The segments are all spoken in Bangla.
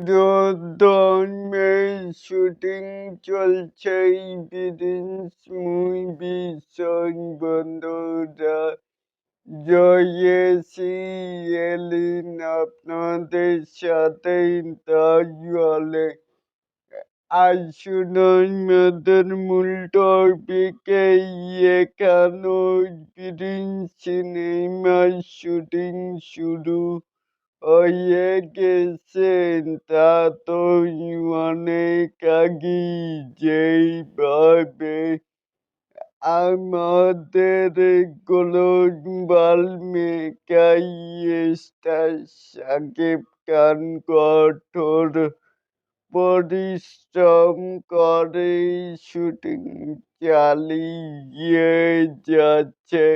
চিরধর্মের শুটিং চলছে বিধিন্স মুভি সং বন্ধুরা জয়েসি এলিন আপনাদের সাথে তাহলে আসুন আমাদের মূল টপিকে এখানো বিধিন্স সিনেমার শুটিং শুরু হয়ে গেছে তা তো অনেক আগেই যেইভাবে আমাদের global mega star Shakib Khan কঠোর পরিশ্রম করে শুটিং চালিয়ে যাচ্ছে।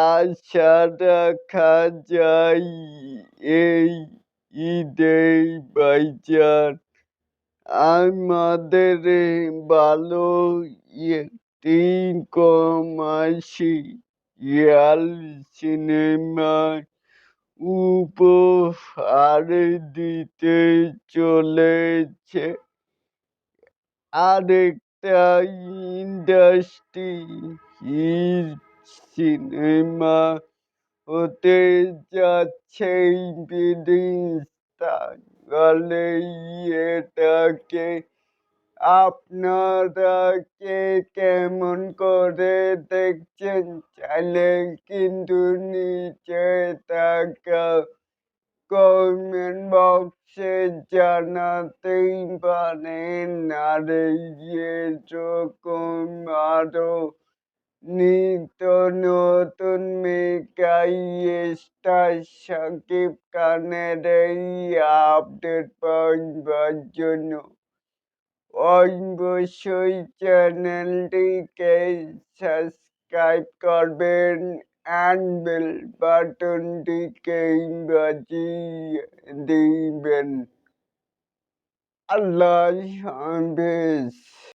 আশা রাখা যায় এই ঈদে ভাইজান আমাদের ভালো একটি কমার্শিয়াল সিনেমা উপহার দিতে চলেছে। আরেকটা ইন্ডাস্ট্রি হিট সিনেমা হতে যাচ্ছে বিধিন্স। তাহলে এটাকে আপনারা কে কেমন করে দেখছেন চাইলে কিন্তু নিচে থাকা কমেন্ট বক্সে জানাতেই পারেন। আর এরকম আরো নিত্য নতুন মেগা স্টার শাকিব খানের এই আপডেট পাওয়ার জন্য অবশ্যই চ্যানেলটিকে সাবস্ক্রাইব করবেন and বেল বাটনটিকে বাজিয়ে দিবেন। আল্লাহ হাফেজ।